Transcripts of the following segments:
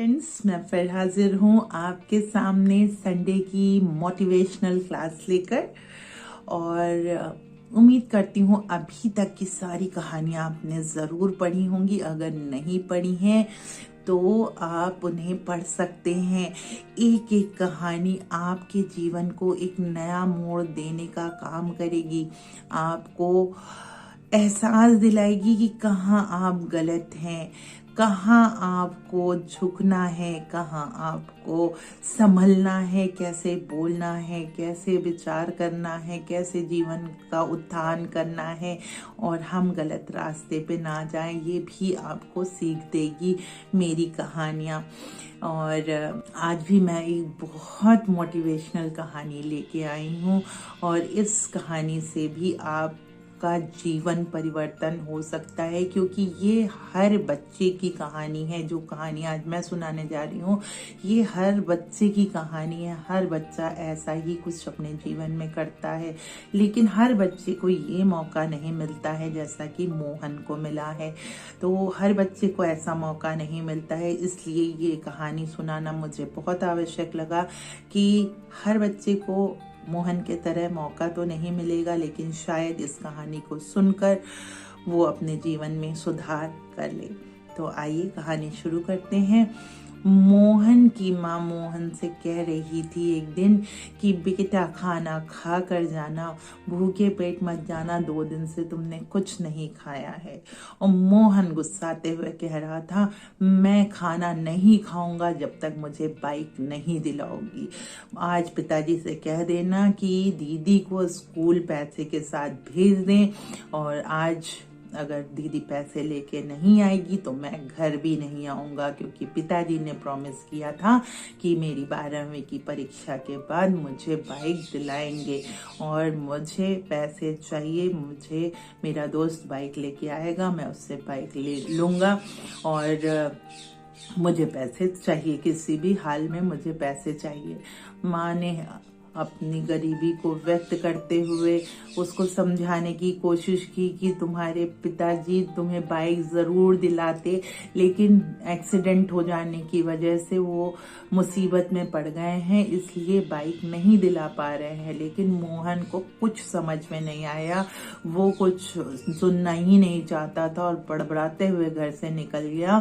Friends, मैं फिर हाजिर हूँ आपके सामने संडे की मोटिवेशनल क्लास लेकर। और उम्मीद करती हूँ अभी तक की सारी कहानियाँ आपने ज़रूर पढ़ी होंगी। अगर नहीं पढ़ी हैं तो आप उन्हें पढ़ सकते हैं। एक एक कहानी आपके जीवन को एक नया मोड़ देने का काम करेगी। आपको एहसास दिलाएगी कि कहाँ आप गलत हैं, कहाँ आपको झुकना है, कहाँ आपको संभलना है, कैसे बोलना है, कैसे विचार करना है, कैसे जीवन का उत्थान करना है और हम गलत रास्ते पे ना जाएं। ये भी आपको सीख देगी मेरी कहानियाँ। और आज भी मैं एक बहुत मोटिवेशनल कहानी लेके आई हूँ और इस कहानी से भी आप का जीवन परिवर्तन हो सकता है, क्योंकि ये हर बच्चे की कहानी है। जो कहानी आज मैं सुनाने जा रही हूँ ये हर बच्चे की कहानी है। हर बच्चा ऐसा ही कुछ अपने जीवन में करता है, लेकिन हर बच्चे को ये मौका नहीं मिलता है जैसा कि मोहन को मिला है। तो हर बच्चे को ऐसा मौका नहीं मिलता है, इसलिए ये कहानी सुनाना मुझे बहुत आवश्यक लगा कि हर बच्चे को मोहन के तरह मौका तो नहीं मिलेगा, लेकिन शायद इस कहानी को सुनकर वो अपने जीवन में सुधार कर ले। तो आइए कहानी शुरू करते हैं। मोहन की माँ मोहन से कह रही थी एक दिन कि बेटा खाना खा कर जाना, भूखे पेट मत जाना, 2 दिन से तुमने कुछ नहीं खाया है। और मोहन गुस्साते हुए कह रहा था, मैं खाना नहीं खाऊंगा जब तक मुझे बाइक नहीं दिलाओगी। आज पिताजी से कह देना कि दीदी को स्कूल पैसे के साथ भेज दें, और आज अगर दीदी पैसे लेके नहीं आएगी तो मैं घर भी नहीं आऊँगा, क्योंकि पिताजी ने प्रॉमिस किया था कि मेरी 12वीं की परीक्षा के बाद मुझे बाइक दिलाएंगे और मुझे पैसे चाहिए। मुझे मेरा दोस्त बाइक लेके आएगा, मैं उससे बाइक ले लूँगा और मुझे पैसे चाहिए, किसी भी हाल में मुझे पैसे चाहिए। माँ ने अपनी गरीबी को व्यक्त करते हुए उसको समझाने की कोशिश की कि तुम्हारे पिताजी तुम्हें बाइक ज़रूर दिलाते, लेकिन एक्सीडेंट हो जाने की वजह से वो मुसीबत में पड़ गए हैं, इसलिए बाइक नहीं दिला पा रहे हैं। लेकिन मोहन को कुछ समझ में नहीं आया, वो कुछ सुनना ही नहीं चाहता था और बड़बड़ाते हुए घर से निकल गया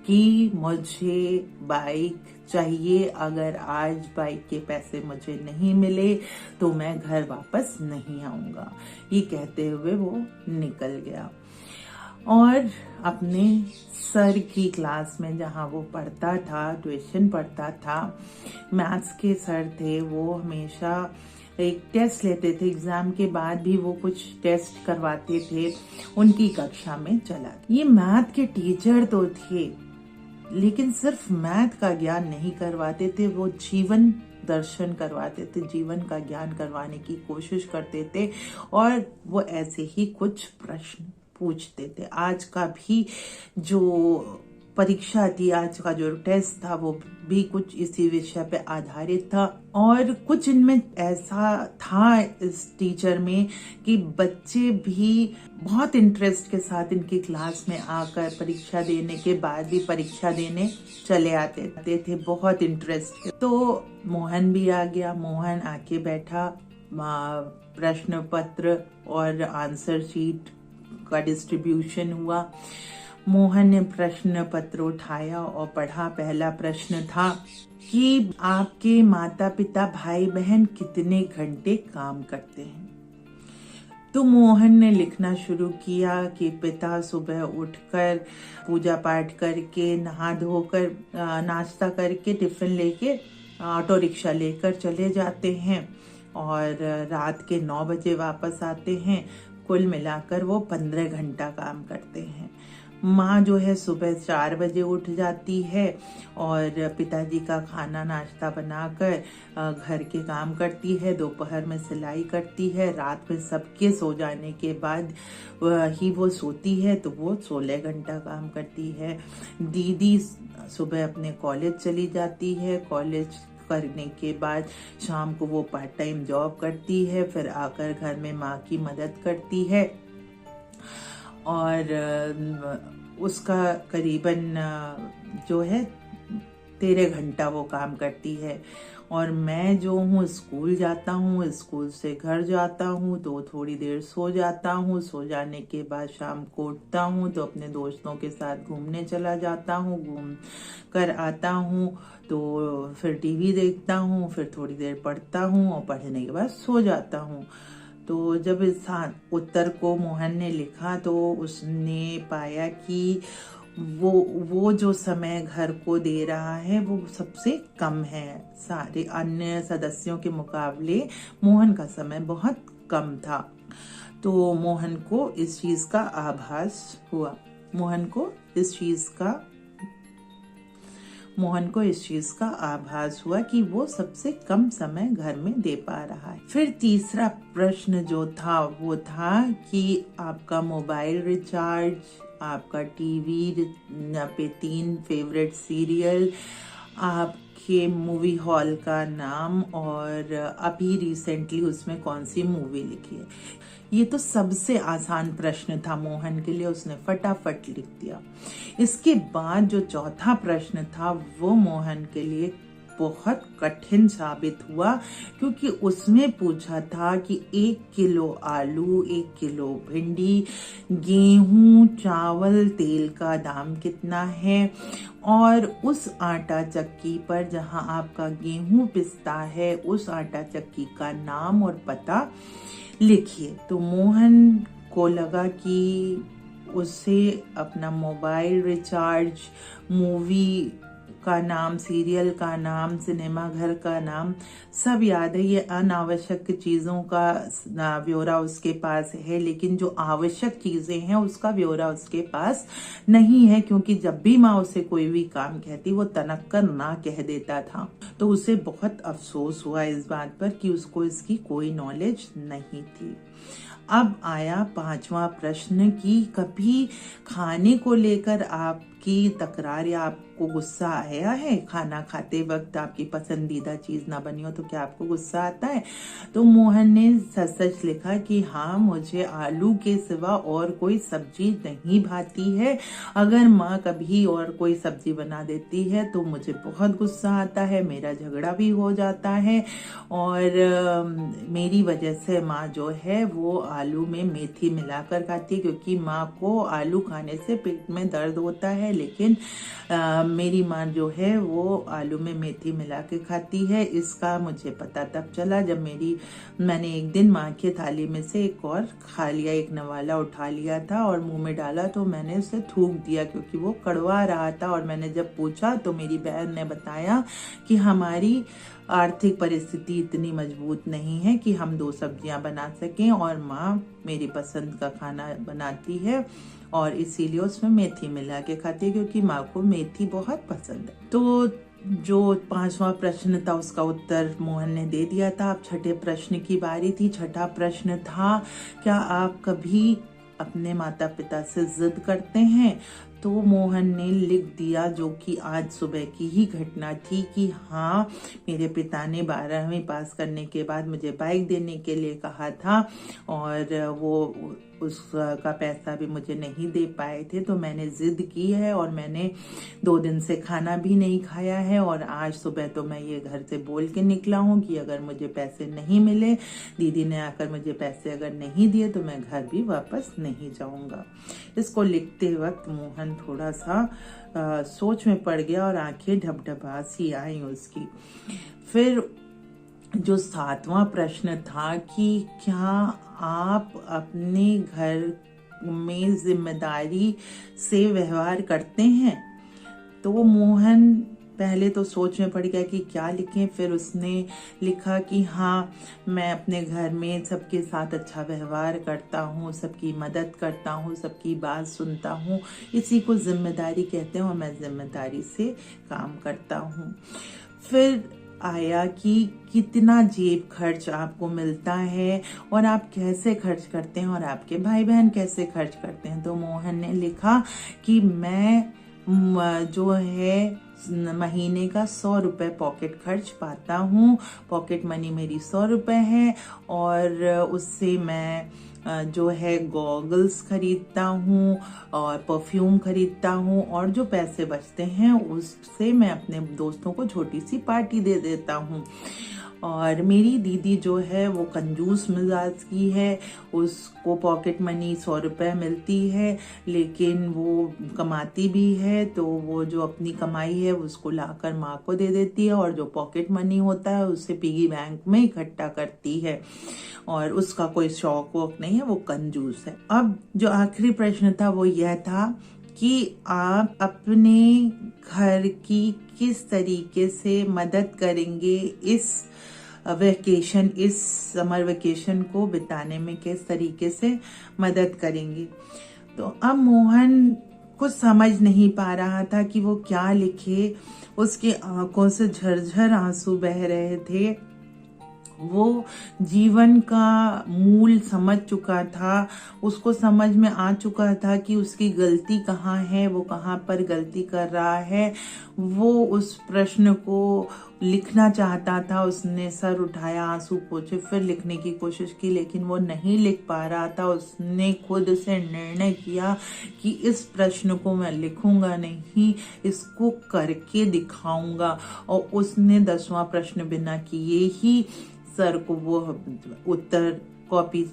कि मुझे बाइक चाहिए, अगर आज बाइक के पैसे मुझे नहीं मिले तो मैं घर वापस नहीं आऊंगा। ये कहते हुए वो निकल गया और अपने सर की क्लास में जहाँ वो पढ़ता था, ट्यूशन पढ़ता था, मैथ्स के सर थे, वो हमेशा एक टेस्ट लेते थे। एग्जाम के बाद भी वो कुछ टेस्ट करवाते थे। उनकी कक्षा में चला। ये मैथ के टीचर तो थे, लेकिन सिर्फ मैथ का ज्ञान नहीं करवाते थे, वो जीवन दर्शन करवाते थे, जीवन का ज्ञान करवाने की कोशिश करते थे और वो ऐसे ही कुछ प्रश्न पूछते थे। आज का भी जो परीक्षा थी, आज का जो टेस्ट था, वो भी कुछ इसी विषय पे आधारित था। और कुछ इनमें ऐसा था इस टीचर में कि बच्चे भी बहुत इंटरेस्ट के साथ इनकी क्लास में आकर परीक्षा देने के बाद भी परीक्षा देने चले आते थे, बहुत इंटरेस्ट। तो मोहन भी आ गया। मोहन आके बैठा, प्रश्न पत्र और आंसर शीट का डिस्ट्रीब्यूशन हुआ। मोहन ने प्रश्न पत्र उठाया और पढ़ा। पहला प्रश्न था कि आपके माता पिता भाई बहन कितने घंटे काम करते हैं। तो मोहन ने लिखना शुरू किया कि पिता सुबह उठकर पूजा पाठ करके, नहा धोकर, नाश्ता करके, टिफिन लेके ऑटो रिक्शा लेकर चले जाते हैं और रात के 9 बजे वापस आते हैं। कुल मिलाकर वो 15 घंटा काम करते हैं। माँ जो है सुबह 4 बजे उठ जाती है और पिताजी का खाना नाश्ता बनाकर घर के काम करती है, दोपहर में सिलाई करती है, रात में सबके सो जाने के बाद ही वो सोती है, तो वो 16 घंटा काम करती है। दीदी सुबह अपने कॉलेज चली जाती है, कॉलेज करने के बाद शाम को वो पार्ट टाइम जॉब करती है, फिर आकर घर में माँ की मदद करती है और उसका करीबन जो है 13 घंटा वो काम करती है। और मैं जो हूँ स्कूल जाता हूँ, स्कूल से घर जाता हूँ तो थोड़ी देर सो जाता हूँ। सो जाने के बाद शाम को उठता हूँ तो अपने दोस्तों के साथ घूमने चला जाता हूँ। घूम कर आता हूँ तो फिर टीवी देखता हूँ, फिर थोड़ी देर पढ़ता हूँ और पढ़ने के बाद सो जाता हूँ। तो जब इस उत्तर को मोहन ने लिखा तो उसने पाया कि वो जो समय घर को दे रहा है वो सबसे कम है। सारे अन्य सदस्यों के मुकाबले मोहन का समय बहुत कम था। तो मोहन को इस चीज का आभास हुआ। मोहन को इस चीज का आभास हुआ कि वो सबसे कम समय घर में दे पा रहा है। फिर तीसरा प्रश्न जो था वो था कि आपका मोबाइल रिचार्ज, आपका टीवी पे 3 फेवरेट सीरियल, आपके मूवी हॉल का नाम और अभी रिसेंटली उसमें कौन सी मूवी लिखी है। ये तो सबसे आसान प्रश्न था मोहन के लिए, उसने फटाफट लिख दिया। इसके बाद जो चौथा प्रश्न था वो मोहन के लिए बहुत कठिन साबित हुआ, क्योंकि उसमें पूछा था कि 1 किलो आलू, 1 किलो भिंडी, गेहूं, चावल, तेल का दाम कितना है और उस आटा चक्की पर जहां आपका गेहूं पिसता है उस आटा चक्की का नाम और पता लिखिए। तो मोहन को लगा कि उसे अपना मोबाइल रिचार्ज, मूवी का नाम, सीरियल का नाम, सिनेमा घर का नाम सब याद है। ये अनावश्यक चीजों का ब्यौरा उसके पास है, लेकिन जो आवश्यक चीजें हैं उसका ब्यौरा उसके पास नहीं है, क्योंकि जब भी माँ उसे कोई भी काम कहती वो तनक कर ना कह देता था। तो उसे बहुत अफसोस हुआ इस बात पर कि उसको इसकी कोई नॉलेज नहीं थी। अब आया 5वां प्रश्न कि कभी खाने को लेकर आपकी तकरार या आपको गुस्सा आया है? खाना खाते वक्त आपकी पसंदीदा चीज ना बनी हो तो क्या आपको गुस्सा आता है? तो मोहन ने सच सच लिखा कि हाँ, मुझे आलू के सिवा और कोई सब्जी नहीं भाती है। अगर माँ कभी और कोई सब्जी बना देती है तो मुझे बहुत गुस्सा आता है, मेरा झगड़ा भी हो जाता है और मेरी वजह से माँ जो है वो आलू में मेथी मिलाकर खाती है, क्योंकि माँ को आलू खाने से पेट में दर्द होता है, लेकिन मेरी माँ जो है वो आलू में मेथी मिला के खाती है। इसका मुझे पता तब चला जब मैंने एक दिन माँ की थाली में से एक और खा लिया, एक नवाला उठा लिया था और मुंह में डाला तो मैंने उसे थूक दिया, क्योंकि वो कड़वा रहा था। और मैंने जब पूछा तो मेरी बहन ने बताया कि हमारी आर्थिक परिस्थिति इतनी मजबूत नहीं है कि हम 2 सब्जियां बना सकें और माँ मेरी पसंद का खाना बनाती है और इसीलिए उसमें मेथी मिला के खाती है, क्योंकि माँ को मेथी बहुत पसंद है। तो जो 5वां प्रश्न था उसका उत्तर मोहन ने दे दिया था। अब छठे प्रश्न की बारी थी। छठा प्रश्न था, क्या आप कभी अपने माता पिता से जिद करते हैं? तो मोहन ने लिख दिया, जो कि आज सुबह की ही घटना थी, कि हाँ, मेरे पिता ने 12वीं पास करने के बाद मुझे बाइक देने के लिए कहा था और वो उसका पैसा भी मुझे नहीं दे पाए थे। तो मैंने जिद की है और मैंने 2 दिन से खाना भी नहीं खाया है और आज सुबह तो मैं ये घर से बोल के निकला हूँ कि अगर मुझे पैसे नहीं मिले, दीदी ने आकर मुझे पैसे अगर नहीं दिए तो मैं घर भी वापस नहीं जाऊंगा। इसको लिखते वक्त मोहन थोड़ा सा सोच में पड़ गया और आंखें ढबढबा सी आई उसकी। फिर जो 7वां प्रश्न था कि क्या आप अपने घर में जिम्मेदारी से व्यवहार करते हैं? तो मोहन पहले तो सोच में पड़ गया कि क्या लिखें। फिर उसने लिखा कि हाँ, मैं अपने घर में सबके साथ अच्छा व्यवहार करता हूँ, सबकी मदद करता हूँ, सबकी बात सुनता हूँ, इसी को जिम्मेदारी कहते हैं और मैं जिम्मेदारी से काम करता हूँ। फिर आया कि कितना जेब खर्च आपको मिलता है और आप कैसे खर्च करते हैं और आपके भाई बहन कैसे खर्च करते हैं। तो मोहन ने लिखा कि मैं जो है महीने का 100 रुपए पॉकेट खर्च पाता हूँ। पॉकेट मनी मेरी 100 रुपए है और उससे मैं जो है गॉगल्स खरीदता हूँ और परफ्यूम खरीदता हूँ, और जो पैसे बचते हैं उससे मैं अपने दोस्तों को छोटी सी पार्टी दे देता हूँ। और मेरी दीदी जो है वो कंजूस मिजाज की है, उसको पॉकेट मनी 100 रुपये मिलती है, लेकिन वो कमाती भी है तो वो जो अपनी कमाई है उसको लाकर माँ को दे देती है, और जो पॉकेट मनी होता है उससे पिगी बैंक में इकट्ठा करती है, और उसका कोई शौक वोक नहीं है, वो कंजूस है। अब जो आखिरी प्रश्न था वो यह था कि आप अपने घर की किस तरीके से मदद करेंगे इस वेकेशन, इस समर वेकेशन को बिताने में किस तरीके से मदद करेंगे। तो अब मोहन कुछ समझ नहीं पा रहा था कि वो क्या लिखे, उसकी आंखों से झरझर आंसू बह रहे थे। वो जीवन का मूल समझ चुका था, उसको समझ में आ चुका था कि उसकी गलती कहाँ है, वो कहाँ पर गलती कर रहा है। वो उस प्रश्न को लिखना चाहता था, उसने सर उठाया, आंसू पोंछे, फिर लिखने की कोशिश की, लेकिन वो नहीं लिख पा रहा था। उसने खुद से निर्णय किया कि इस प्रश्न को मैं लिखूंगा नहीं, इसको करके दिखाऊंगा, और उसने 10वां प्रश्न बिना किए ही सर को वो उत्तर कॉपी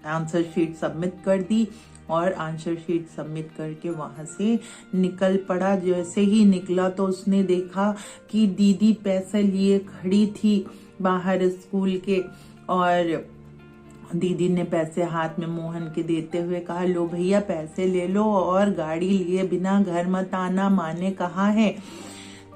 आंसर शीट सबमिट कर दी, और आंसर शीट सबमिट करके वहां से निकल पड़ा। जैसे ही निकला तो उसने देखा कि दीदी पैसे लिए खड़ी थी बाहर स्कूल के, और दीदी ने पैसे हाथ में मोहन के देते हुए कहा, लो भैया पैसे ले लो, और गाड़ी लिए बिना घर मत आना, माँ ने कहा है।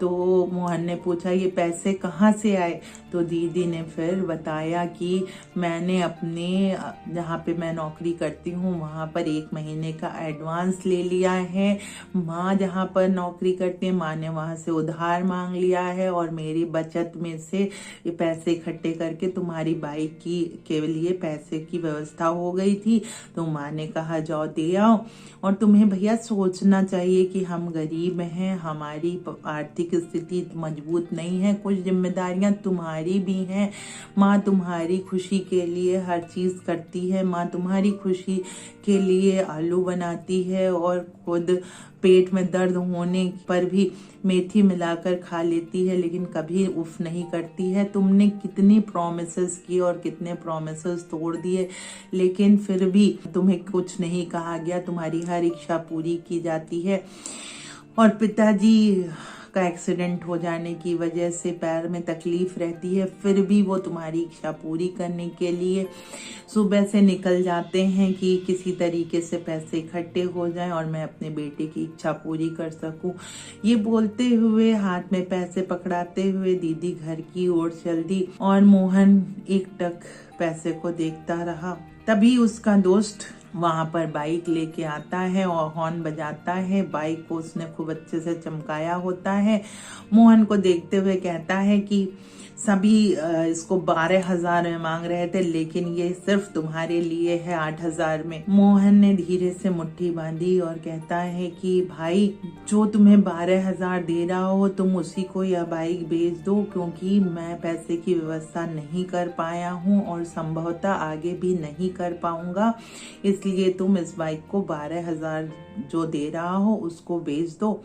तो मोहन ने पूछा ये पैसे कहाँ से आए, तो दीदी ने फिर बताया कि मैंने अपने जहाँ पे मैं नौकरी करती हूँ वहाँ पर 1 महीने का एडवांस ले लिया है। माँ जहाँ पर नौकरी करती है, माँ ने वहाँ से उधार मांग लिया है, और मेरी बचत में से ये पैसे इकट्ठे करके तुम्हारी बाइक की के लिए पैसे की व्यवस्था हो गई थी। तो माँ ने कहा जाओ दे आओ। और तुम्हें भैया सोचना चाहिए कि हम गरीब हैं, हमारी आर्थिक स्थिति मजबूत नहीं है, कुछ जिम्मेदारियां तुम्हारी भी हैं। माँ तुम्हारी खुशी के लिए हर चीज करती है, माँ तुम्हारी खुशी के लिए आलू बनाती है, और खुद पेट में दर्द होने पर भी मेथी मिलाकर खा लेती है, लेकिन कभी उफ नहीं करती है। तुमने कितनी प्रॉमिसेस की और कितने प्रॉमिसेस तोड़ दिए, लेकिन फिर भी तुम्हें कुछ नहीं कहा गया, तुम्हारी हर इच्छा पूरी की जाती है। और पिताजी का एक्सीडेंट हो जाने की वजह से पैर में तकलीफ रहती है, फिर भी वो तुम्हारी इच्छा पूरी करने के लिए सुबह से निकल जाते हैं कि किसी तरीके से पैसे इकट्ठे हो जाएं और मैं अपने बेटे की इच्छा पूरी कर सकूं। ये बोलते हुए हाथ में पैसे पकड़ाते हुए दीदी घर की ओर चल दी, और मोहन एकटक पैसे को देखता रहा। तभी उसका दोस्त वहां पर बाइक लेके आता है और हॉर्न बजाता है। बाइक को उसने खूब अच्छे से चमकाया होता है। मोहन को देखते हुए कहता है कि सभी इसको 12,000 में मांग रहे थे, लेकिन ये सिर्फ तुम्हारे लिए है 8,000 में। मोहन ने धीरे से मुट्ठी बांधी और कहता है कि भाई जो तुम्हें 12,000 दे रहा हो तुम उसी को यह बाइक बेच दो, क्योंकि मैं पैसे की व्यवस्था नहीं कर पाया हूँ और संभवतः आगे भी नहीं कर पाऊंगा, इसलिए तुम इस बाइक को 12,000 जो दे रहा हो उसको बेच दो।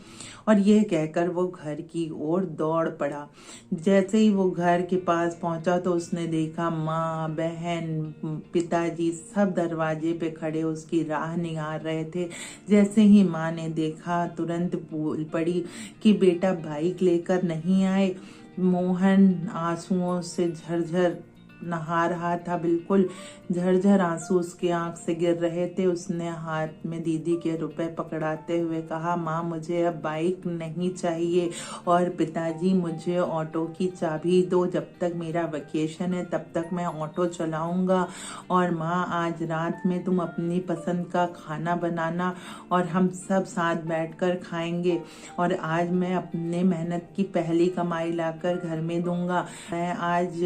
और यह कहकर वो घर की ओर दौड़ पड़ा। जैसे ही वो घर के पास पहुंचा तो उसने देखा माँ, बहन, पिताजी सब दरवाजे पे खड़े उसकी राह निहार रहे थे। जैसे ही माँ ने देखा तुरंत बोल पड़ी कि बेटा बाइक लेकर नहीं आए। मोहन आंसुओं से झरझर नहा रहा था, बिल्कुल झरझर आंसू उसके आंख से गिर रहे थे। उसने हाथ में दीदी के रुपए पकड़ाते हुए कहा, माँ मुझे अब बाइक नहीं चाहिए, और पिताजी मुझे ऑटो की चाबी दो, जब तक मेरा वेकेशन है तब तक मैं ऑटो चलाऊंगा। और माँ आज रात में तुम अपनी पसंद का खाना बनाना और हम सब साथ बैठकर खाएंगे, और आज मैं अपने मेहनत की पहली कमाई लाकर घर में दूंगा। मैं आज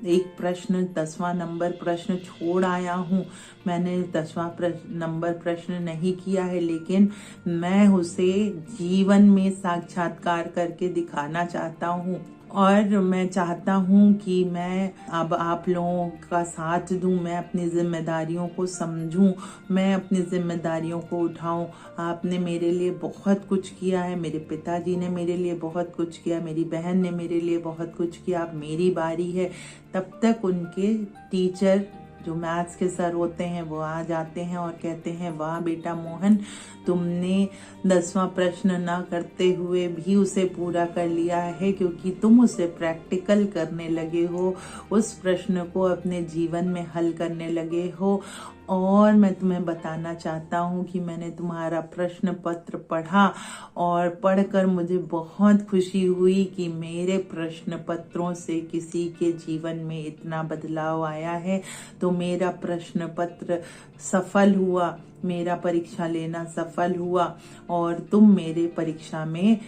एक प्रश्न 10वां नंबर प्रश्न छोड़ आया हूँ। मैंने 10वां नंबर प्रश्न नहीं किया है, लेकिन मैं उसे जीवन में साक्षात्कार करके दिखाना चाहता हूँ। और मैं चाहता हूँ कि मैं अब आप लोगों का साथ दूं, मैं अपनी जिम्मेदारियों को समझूं, मैं अपनी जिम्मेदारियों को उठाऊं। आपने मेरे लिए बहुत कुछ किया है, मेरे पिताजी ने मेरे लिए बहुत कुछ किया, मेरी बहन ने मेरे लिए बहुत कुछ किया। अब मेरी बारी है। तब तक उनके टीचर जो मैथ्स के सर होते हैं वो आ जाते हैं और कहते हैं, वाह बेटा मोहन, तुमने 10वां प्रश्न ना करते हुए भी उसे पूरा कर लिया है, क्योंकि तुम उसे प्रैक्टिकल करने लगे हो, उस प्रश्न को अपने जीवन में हल करने लगे हो। और मैं तुम्हें बताना चाहता हूँ कि मैंने तुम्हारा प्रश्न पत्र पढ़ा और पढ़कर मुझे बहुत खुशी हुई कि मेरे प्रश्न पत्रों से किसी के जीवन में इतना बदलाव आया है। तो मेरा प्रश्न पत्र सफल हुआ, मेरा परीक्षा लेना सफल हुआ और तुम मेरे परीक्षा में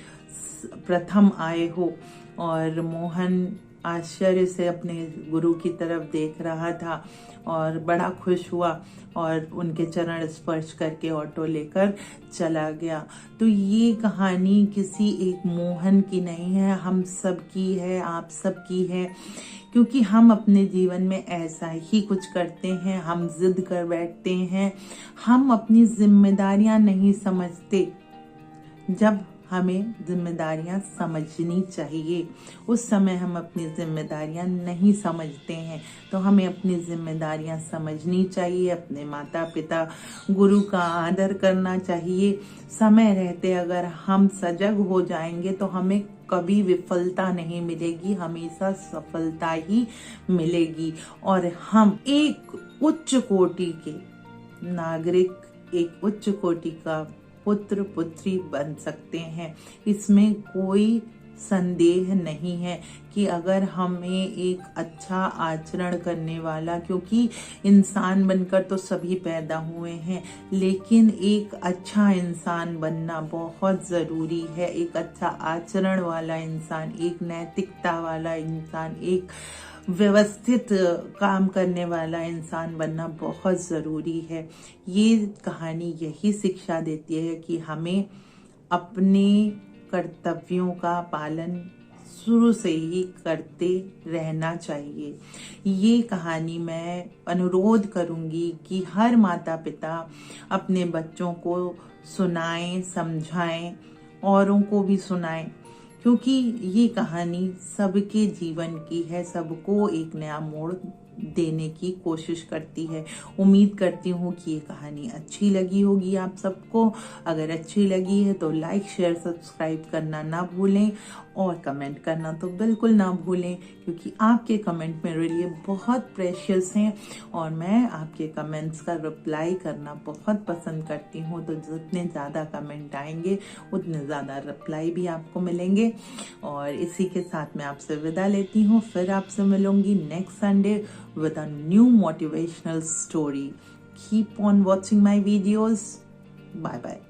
प्रथम आए हो। और मोहन आश्चर्य से अपने गुरु की तरफ देख रहा था और बड़ा खुश हुआ और उनके चरण स्पर्श करके ऑटो लेकर चला गया। तो ये कहानी किसी एक मोहन की नहीं है, हम सब की है, आप सब की है, क्योंकि हम अपने जीवन में ऐसा ही कुछ करते हैं। हम जिद कर बैठते हैं, हम अपनी जिम्मेदारियां नहीं समझते। जब हमें जिम्मेदारियां समझनी चाहिए उस समय हम अपनी जिम्मेदारियां नहीं समझते हैं। तो हमें अपनी जिम्मेदारियां समझनी चाहिए, अपने माता पिता गुरु का आदर करना चाहिए। समय रहते अगर हम सजग हो जाएंगे तो हमें कभी विफलता नहीं मिलेगी, हमेशा सफलता ही मिलेगी। और हम एक उच्च कोटि के नागरिक, एक उच्च कोटि का पुत्र पुत्री बन सकते हैं। इसमें कोई संदेह नहीं है कि अगर हमें एक अच्छा आचरण करने वाला, क्योंकि इंसान बनकर तो सभी पैदा हुए हैं, लेकिन एक अच्छा इंसान बनना बहुत जरूरी है। एक अच्छा आचरण वाला इंसान, एक नैतिकता वाला इंसान, एक व्यवस्थित काम करने वाला इंसान बनना बहुत जरूरी है। ये कहानी यही शिक्षा देती है कि हमें अपने कर्तव्यों का पालन शुरू से ही करते रहना चाहिए। ये कहानी मैं अनुरोध करूंगी कि हर माता पिता अपने बच्चों को सुनाएं, समझाएं, औरों को भी सुनाएं, क्योंकि ये कहानी सबके जीवन की है, सबको एक नया मोड़ देने की कोशिश करती है। उम्मीद करती हूँ कि ये कहानी अच्छी लगी होगी आप सबको। अगर अच्छी लगी है तो लाइक, शेयर, सब्सक्राइब करना ना भूलें और कमेंट करना तो बिल्कुल ना भूलें, क्योंकि आपके कमेंट मेरे लिए बहुत प्रेशियस हैं और मैं आपके कमेंट्स का रिप्लाई करना बहुत पसंद करती हूँ। तो जितने ज़्यादा कमेंट आएंगे उतने ज़्यादा रिप्लाई भी आपको मिलेंगे। और इसी के साथ मैं आपसे विदा लेती हूँ, फिर आपसे मिलूंगी next Sunday with a new motivational story. Keep on watching my videos. Bye bye.